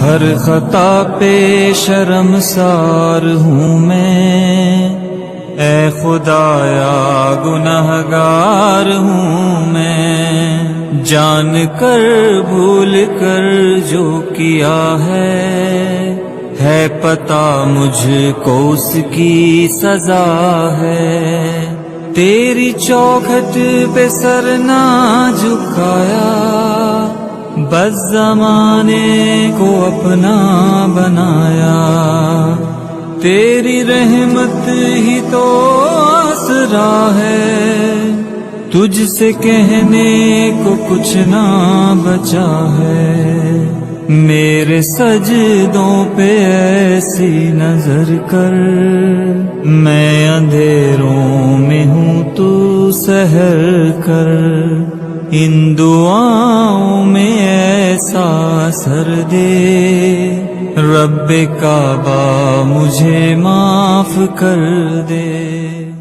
ہر خطا پہ شرمسار ہوں میں، اے خدایا گنہگار ہوں میں، جان کر بھول کر جو کیا ہے پتہ مجھ کو اس کی سزا ہے۔ تیری چوکھٹ پہ سر نہ جھکایا، بس زمانے کو اپنا بنایا، تیری رحمت ہی تو آسرا ہے، تجھ سے کہنے کو کچھ نہ بچا ہے۔ میرے سجدوں پہ ایسی نظر کر، میں اندھیروں میں ہوں تو سحر کر، ان دعاؤں میں ایسا اثر دے، رب کعبہ مجھے معاف کر دے۔